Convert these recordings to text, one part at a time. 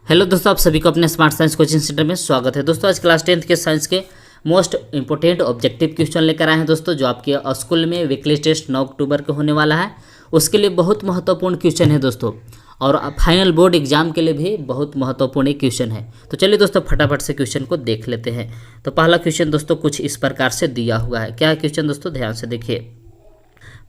Hello दोस्तों, आप सभी को अपने स्मार्ट साइंस कोचिंग सेंटर में स्वागत है। दोस्तों आज क्लास 10th के साइंस के मोस्ट इंपोर्टेंट ऑब्जेक्टिव क्वेश्चन लेकर आए हैं दोस्तों, जो आपके स्कूल में वीकली टेस्ट 9 अक्टूबर को होने वाला है। उसके लिए बहुत महत्वपूर्ण क्वेश्चन है दोस्तों, और फाइनल बोर्ड एग्जाम के लिए भी बहुत महत्वपूर्ण एक क्वेश्चन है। तो चलिए दोस्तों फटाफट से क्वेश्चन को देख लेते हैं। तो पहला क्वेश्चन दोस्तों कुछ इस प्रकार से दिया हुआ है। क्या है क्वेश्चन दोस्तों, ध्यान से देखिए।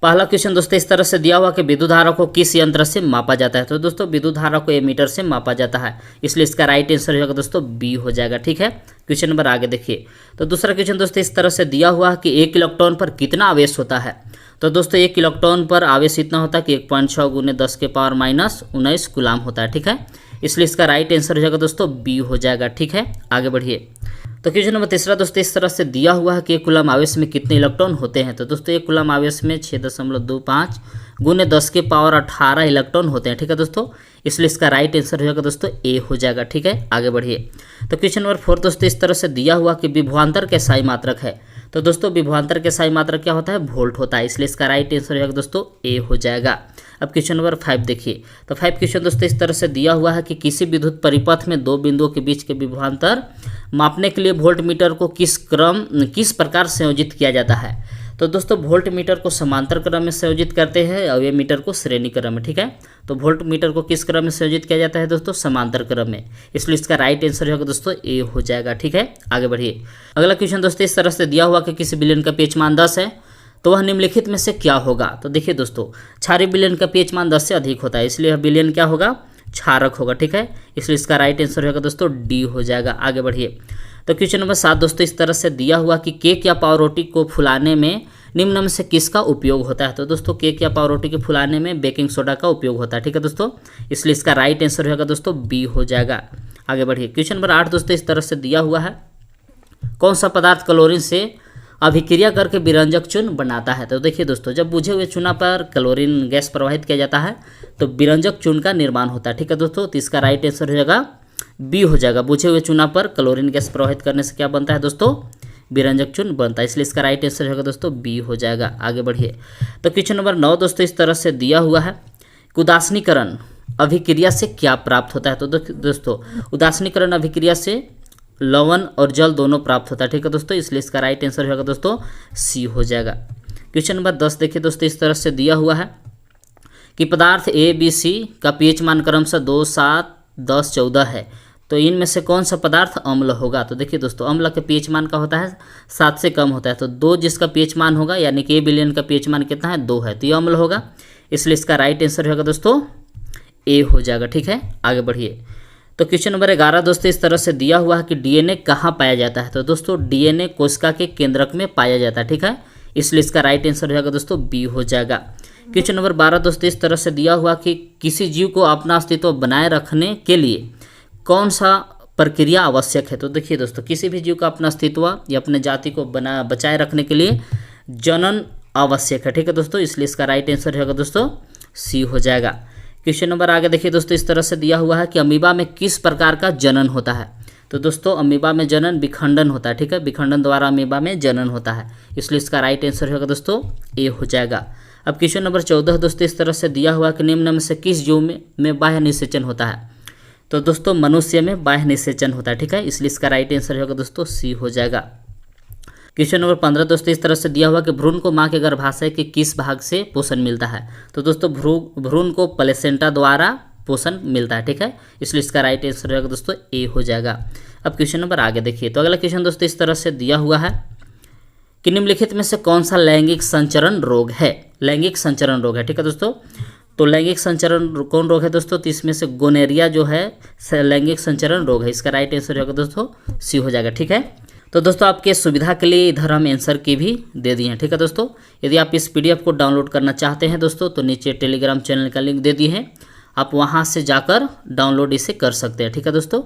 पहला क्वेश्चन दोस्तों इस तरह से दिया हुआ कि विद्युत धारा को किस यंत्र से मापा जाता है। तो दोस्तों विद्युत धारा को एमीटर से मापा जाता है, इसलिए इसका राइट आंसर हो जाएगा दोस्तों बी हो जाएगा। ठीक है, क्वेश्चन नंबर आगे देखिए। तो दूसरा क्वेश्चन दोस्तों इस तरह से दिया हुआ है कि 1 इलेक्ट्रॉन पर कितना आवेश होता है। तो दोस्तों 1 इलेक्ट्रॉन पर आवेश इतना होता है कि 1.6 × 10⁻⁻19 कूलाम होता है। ठीक है, इसलिए इसका राइट आंसर हो जाएगा दोस्तों बी हो जाएगा। ठीक है, आगे बढ़िए। तो क्वेश्चन नंबर तीसरा दोस्तों इस तरह से दिया हुआ है कि 1 कूलाम आवेश में कितने इलेक्ट्रॉन होते हैं। तो दोस्तों 1 कूलाम आवेश में 6.25 × 10⁻18 इलेक्ट्रॉन होते हैं। ठीक है दोस्तों, इसलिए इसका राइट आंसर हो जाएगा दोस्तों ए हो जाएगा। ठीक है, आगे बढ़िए। तो क्वेश्चन नंबर 4 दोस्तों इस तरह से दिया हुआ कि विभवांतर के साई मात्रक है। तो दोस्तों विभवांतर के साई मात्रक क्या होता है, वोल्ट होता है, इसलिए इसका राइट आंसर हो जाएगा दोस्तों ए हो जाएगा। अब क्वेश्चन नंबर 5 देखिए। तो 5 क्वेश्चन दोस्तों इस तरह से दिया हुआ है कि किसी विद्युत परिपथ में 2 बिंदुओं के बीच के विभवांतर मापने के लिए वोल्ट मीटर को किस प्रकार संयोजित किया जाता है। तो दोस्तों वोल्ट मीटर को समांतर क्रम में संयोजित करते हैं और ये मीटर को श्रेणी क्रम में। ठीक है, तो वोल्ट मीटर को किस क्रम में संयोजित किया जाता है दोस्तों, समांतर क्रम में, इसलिए इसका राइट आंसर होगा दोस्तों ए हो जाएगा। ठीक है, आगे बढ़िए। अगला क्वेश्चन दोस्तों इस तरह से दिया हुआ कि किसी विलयन का पीएच मान 10 है, तो वह निम्नलिखित में से क्या होगा। तो देखिए दोस्तों क्षारीय विलयन का पीएच मान 10 से अधिक होता है, इसलिए यह विलयन क्या होगा, क्षारक होगा। ठीक है, इसलिए इसका राइट आंसर होगा दोस्तों डी हो जाएगा। आगे बढ़िए। तो क्वेश्चन नंबर 7 दोस्तों इस तरह से दिया हुआ कि केक या पावरोटी को फुलाने में निम्न में से किसका उपयोग होता है। तो दोस्तों केक या पावरोटी के फुलाने में बेकिंग सोडा का उपयोग होता है। ठीक है दोस्तों, इसलिए इसका राइट आंसर होगा दोस्तों बी हो जाएगा। आगे बढ़िए। क्वेश्चन नंबर 8 दोस्तों इस तरह से दिया हुआ है, कौन सा पदार्थ क्लोरीन से अभिक्रिया करके विरंजक चूर्ण बनाता है। तो देखिए दोस्तों जब बुझे हुए चूना पर क्लोरीन गैस प्रवाहित किया जाता है तो विरंजक चूर्ण का निर्माण होता है। ठीक है दोस्तों, तो इसका राइट आंसर हो जाएगा बी हो जाएगा। बुझे हुए चूना पर क्लोरीन गैस प्रवाहित करने से क्या बनता है दोस्तों, विरंजक चूर्ण बनता है, इसलिए इसका राइट आंसर होगा दोस्तों बी हो जाएगा। आगे बढ़िए। तो क्वेश्चन नंबर 9 दोस्तों इस तरह से दिया हुआ है कि उदासीनीकरण अभिक्रिया से क्या प्राप्त होता है। तो दोस्तों उदासीनीकरण अभिक्रिया से लवण और जल दोनों प्राप्त होता है। ठीक है दोस्तों, इसलिए इसका राइट आंसर होगा दोस्तों सी हो जाएगा। क्वेश्चन नंबर 10 देखिए दोस्तों इस तरह से दिया हुआ है कि पदार्थ ए बी सी का पीएच मान क्रमशः 2, 7, 10, 14 है, तो इनमें से कौन सा पदार्थ अम्ल होगा। तो देखिए दोस्तों अम्ल का पीएच मान का होता है 7 से कम होता है, तो 2 जिसका पीएच मान होगा यानी कि ए विलयन का पीएच मान कितना है 2 है, तो ये अम्ल होगा, इसलिए इसका राइट आंसर होगा दोस्तों ए हो जाएगा। ठीक है, आगे बढ़िए। तो क्वेश्चन नंबर 11 दोस्तों इस तरह से दिया हुआ है कि डीएनए कहाँ पाया जाता है। तो दोस्तों डीएनए कोशिका के केंद्रक में पाया जाता है। ठीक है, इसलिए इसका राइट आंसर होगा दोस्तों बी हो जाएगा। क्वेश्चन नंबर 12 दोस्तों इस तरह से दिया हुआ कि किसी जीव को अपना अस्तित्व बनाए रखने के लिए कौन सा प्रक्रिया आवश्यक है। तो देखिए दोस्तों किसी भी जीव का अपना अस्तित्व या अपने जाति को बचाए रखने के लिए जनन आवश्यक है। ठीक है दोस्तों, इसलिए इसका राइट आंसर होगा दोस्तों सी हो जाएगा। क्वेश्चन नंबर आगे देखिए दोस्तों इस तरह से दिया हुआ है कि अमीबा में किस प्रकार का जनन होता है। तो दोस्तों अमीबा में जनन विखंडन होता है। ठीक है, विखंडन द्वारा अमीबा में जनन होता है, इसलिए इसका राइट आंसर होगा दोस्तों ए हो जाएगा। अब क्वेश्चन नंबर 14 दोस्तों इस तरह से दिया हुआ कि निम्न में से किस जीव में बाह्य निषेचन होता है। तो दोस्तों मनुष्य में बाह्य निषेचन होता है। ठीक है, इसलिए इसका राइट आंसर होगा दोस्तों सी हो जाएगा। क्वेश्चन नंबर 15 दोस्तों इस तरह से दिया हुआ कि भ्रूण को मां के गर्भाशय के किस भाग से पोषण मिलता है। तो दोस्तों भ्रूण को प्लेसेंटा द्वारा पोषण मिलता है। ठीक है, इसलिए इसका राइट आंसर होगा दोस्तों ए हो जाएगा। अब क्वेश्चन नंबर आगे देखिए। तो अगला क्वेश्चन दोस्तों इस तरह से दिया हुआ है कि निम्नलिखित में से कौन सा लैंगिक संचरण रोग है। लैंगिक संचरण रोग है। ठीक है दोस्तों, तो लैंगिक संचरण कौन रोग है दोस्तों, तो इसमें से गोनेरिया जो है लैंगिक संचरण रोग है, इसका राइट आंसर होगा दोस्तों सी हो जाएगा। ठीक है, तो दोस्तों आपके सुविधा के लिए इधर हम आंसर की भी दे दिए हैं। ठीक है दोस्तों, यदि आप इस पीडीएफ को डाउनलोड करना चाहते हैं दोस्तों तो नीचे टेलीग्राम चैनल का लिंक दे दिए हैं, आप वहां से जाकर डाउनलोड इसे कर सकते हैं। ठीक है दोस्तों।